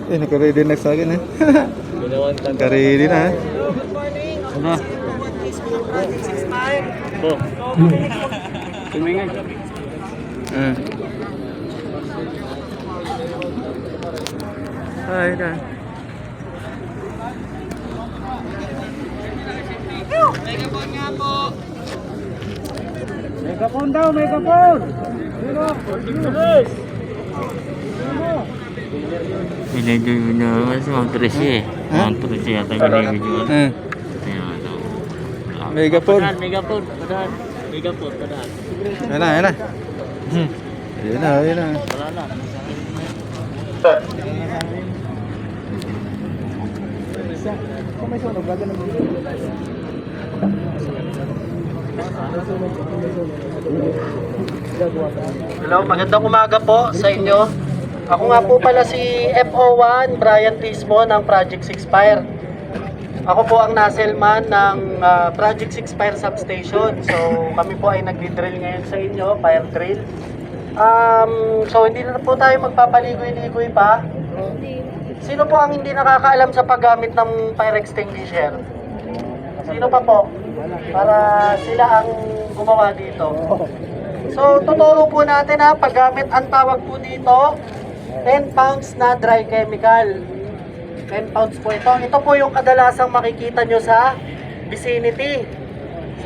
Naka-ready na sa akin eh. Naka-ready na eh. Ano? Po. Tumingin. Ay, na. Megapon nga po. Megapon daw, megapon. Binidyo naman sa Mount Resi eh. Mount Resi yata binidyo. Megapon. Megapon, padaan. Megapon, padaan. Ayan na, ayan na. Ayan na, ayan na. Wala na. Hello, magandang umaga po sa inyo. Ako nga po pala si FO1 Brian Tismo ng Project 6 Fire. Ako po ang naselman ng Project 6 Fire Substation. So kami po ay nagdi-drill ngayon sa inyo, fire drill. So hindi na po tayo magpapaligoy-ligoy pa. Sino po ang hindi nakakaalam sa paggamit ng fire extinguisher? Sino pa po? Para sila ang gumawa dito. So tuturo po natin paggamit, ang tawag po dito 10 pounds na dry chemical. 10 pounds po ito. Ito po yung kadalasang makikita nyo sa vicinity.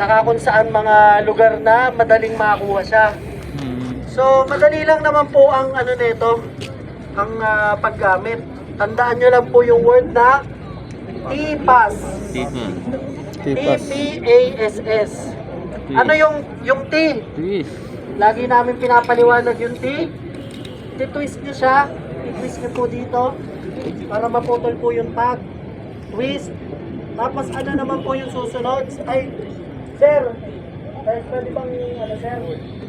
Saka kung saan mga lugar na madaling makakuha siya. So madali lang naman po ang ano nito, ang paggamit. Tandaan nyo lang po yung word na TPAS. TPASS. Ano yung T? Twist. Lagi namin pinapaliwanag yung T. Titwist nyo siya. I-twist nyo po dito para maputol po yung tag. Twist. Tapos ano naman po yung susunod? Ay, sir. Pwede bang ano, sir?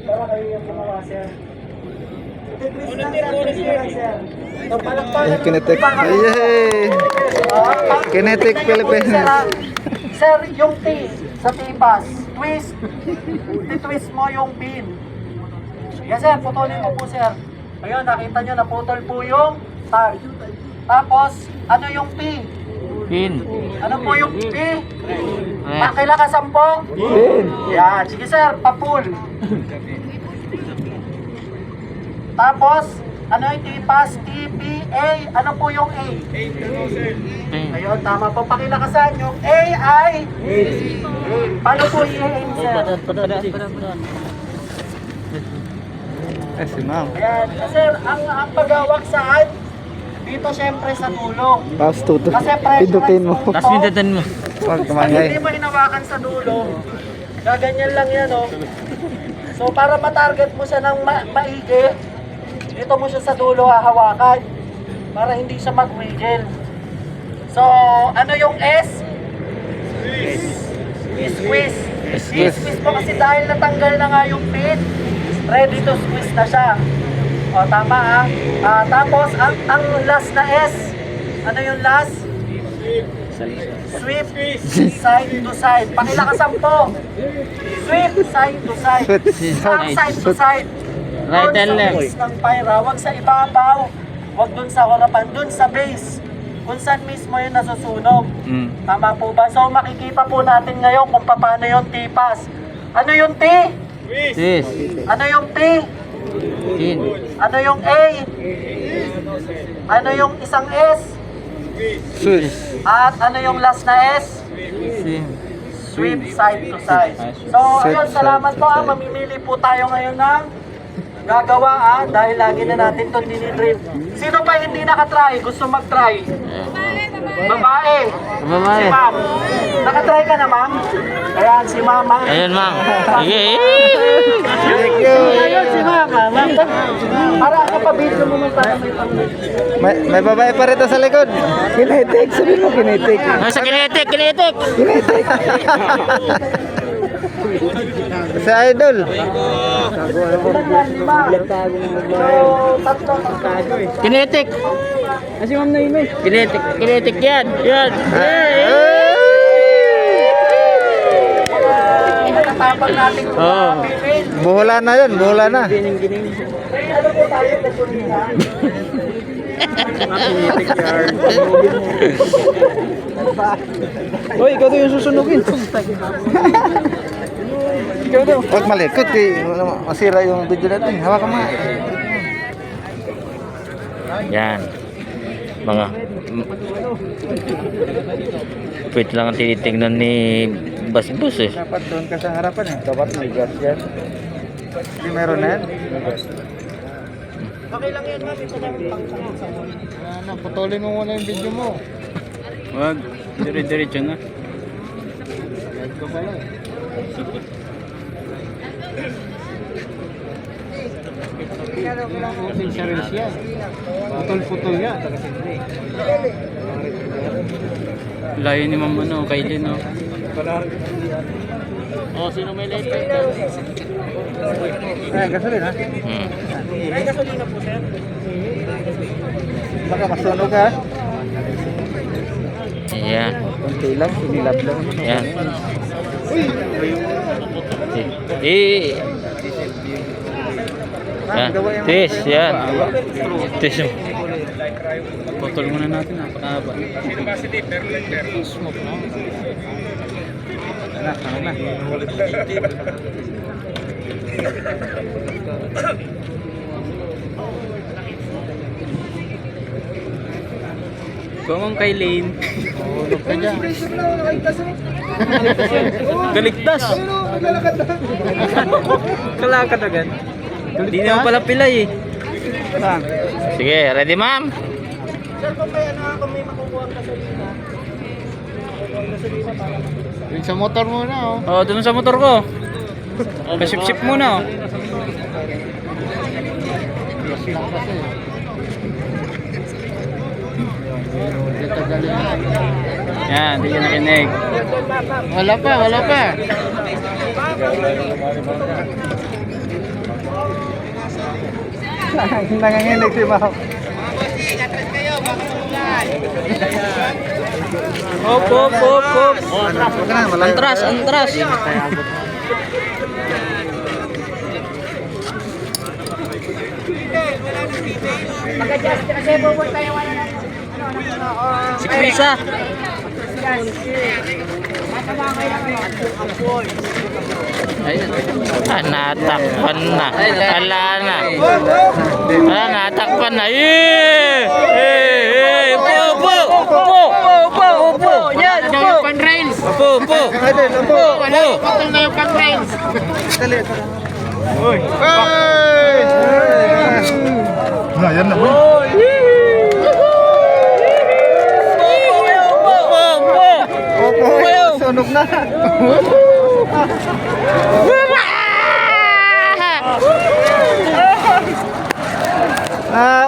Para kayo yung gumawa, sir. Titwist lang, sir. Twist lang, sir. So, palakpakan. Kinetic. Ayay! Kinetic Philippines. Sir, yung T sa T-Pass, twist. Titwist mo yung pin. Yes, sir. Putulin mo po, sir. Ayun, nakita nyo, naputol po yung tag. Tapos, ano yung P? Pin. Ano po yung P? Pakilakasan po? Pin. Yan. Sige, sir. Papul. Tapos, ano yung T-Pass? T-P-A. Ano po yung A? Ayun, tama po. Pakilakasan yung A ay? Paano po i-aim, sir? Padaan. Eh, si ma'am. Ayan. Sir, ang paghawak saan? Dito syempre sa dulo. Tapos tuto. Kasi pressure Pindutin mo. Tapos mindadan mo. Pag Pag tumangay. hindi mo hinawakan sa dulo, gaganyan lang yan, oh. So, para matarget mo siya ng maigi, dito mo siya sa dulo hahawakan para hindi siya mag-wiggle. So, ano yung S? Squeeze. I-squeeze mo kasi dahil natanggal na nga yung pin, ready to squeeze na siya. O, tama tapos, ang last na S, ano yung last? Sweep side to side. Pakilakasan po. Sweep side to side. Side to side. Right and left. Doon sa base ng pyra, wag sa ibabaw, wag dun sa harapan, dun sa base. Kung saan mismo yung nasusunog. Tama po ba? So makikita po natin ngayon kung paano yung T-Pass. Ano yung T? Twist. Ano yung P? Pin. Ano yung A? Ano yung isang S? Swiss. At ano yung last na S? Sim. Sweep side to side. So, ayun, salamat po. Mamimili po tayo ngayon ng gagawa dahil lagi na natin itong dinidrill. Sino pa hindi nakatry? Gusto mag-try? Babae. Babae. Si ma'am. Nakatry ka na, ma'am? Ayan, si mama. Ayun, ma'am. Sige. Thank you. Ayun, si mama. Para kapabidyo mo man para may pang-video. May babae pa rito sa likod. Kinetic. Sabi mo kinetic. Sa kinetic. Kinetic. Sa idol. Lima. So, tatlo. Kinetic. Kasi ma'am na imay. Kinetic yan. Yan. tapang nating Oo. female. Buhula na yun, buhula na. Ano po tayo gasolina? Uy, ikaw daw yung susunugin. Ikaw daw. Huwag malikot eh. Masira yung video natin. Hawakan mo. Yan. Mga wait lang ang tinitingnan ni Basbus eh. Dapat doon ka sa harapan eh. Dapat may gas yan. Hindi meron na yan. Okay lang yan, ma'am. Ito lang yung pangsa. Ano, putulin mo muna yung video mo. Wag. Dire-diretso na. Putol-putol yan. Layo ni Ma'am ano, Kailin no. Oh, sino may light? Eh, gasolina ha? Hmm. May gasolina po, sir. Baka masunog ha? Yan. Kunti lang, sinilap lang. Yan. Eh. Yan. Tis, yan. Tis yung. Putol muna natin, napakahaba. Ano na? Ikaw Ma'am Kailin. Hulog ka dyan. Galigtas. Kalakad agad. Hindi naman pala pilay eh. Sige, ready ma'am? Sir, kung may ano, kung may makukuha ang gasolina. Yung sa motor muna oh. Oh, doon sa motor ko. Pasip-sip muna oh. Gas lang kasi. Dito galing. Yan, hindi ka nakinig. Wala pa, wala pa. Nanganginig si Ma'am. Hop, hop, hop, hop. Antras, Antras. Si Krisa. Ah, natakpan na. Wala na. Wala, natakpan na. Eh! Eh! Upo! Upo! Upo! Upo! Upo! Yan! Upo! Upo! Upo! Upo! Upo! Ayan na. Opo, sunog na.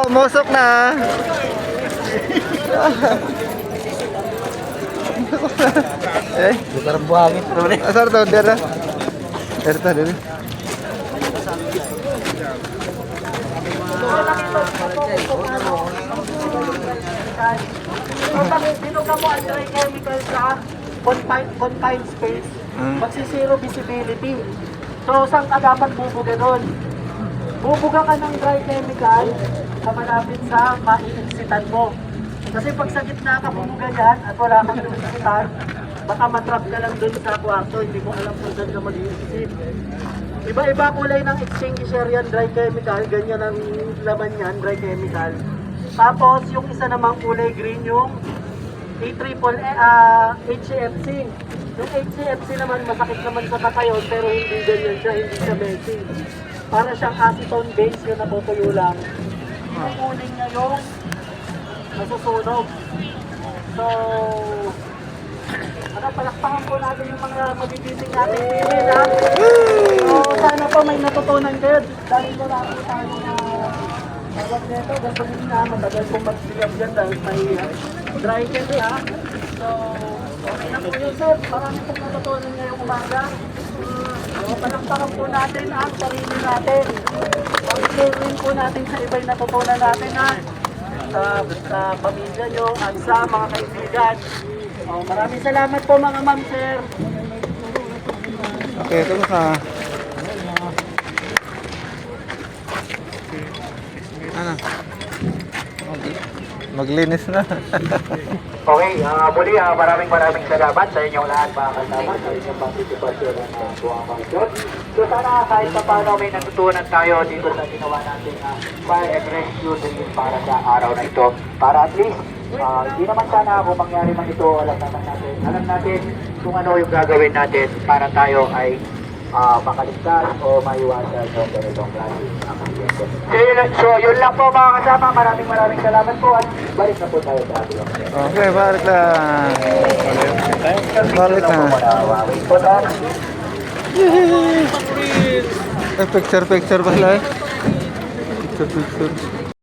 Umusok na. Eh, parang buhangin. Asar to, dera. Dera, dera. Pag dinuga mo ang dry chemical sa confined space, magsisiro visibility. So, saan ka dapat bubuga doon? Bubuga ka ng dry chemical na malapit sa maiiksitan mo. Kasi pag sa gitna ka bumuga yan at wala kang iiksitan, baka matrap ka lang doon sa kwarto, hindi mo alam kung saan ka mag-iiksip. Iba-iba kulay ng extinguisher yan, dry chemical, ganyan ang laman yan, dry chemical. Tapos yung isa namang kulay green yung HCFC. Yung HCFC naman masakit naman sa katayon pero hindi ganyan siya, hindi siya messy. Para siyang acetone base yung natutuyo lang. Yung uling niya yung nasusunog. So, palakpakan po natin yung mga magigising natin ngayon ha. So, sana po may natutunan kayo dahil wala po tayo na tawag nito, gasolina na matagal pong magsigap dyan dahil may dry can ha. So, okay na po yun sir, marami pong natutunan ngayong umaga. So, palakpakan po natin ang sarili natin. Pag-share rin po natin sa iba'y natutunan natin ha. Sa pamilya nyo at sa mga kaibigan. Maraming salamat po mga ma'am sir. Okay, ito na. Ano? Maglinis na. Okay, muli maraming salamat sa inyong lahat mga kasama sa inyong participasyon ng buwang pangkot. So sana kahit pa paano may natutunan tayo dito sa ginawa natin fire and rescue drill para sa araw na ito. Para at least, hindi naman sana kung mangyari man ito, alam natin kung ano yung gagawin natin para tayo ay makaligtas o maiwasan yung ganitong klase. So yun lang po mga kasama, maraming salamat po at balik na po tayo sa ating. Okay, balik na. Balik na. Wait po tayo. Picture pala eh. Picture.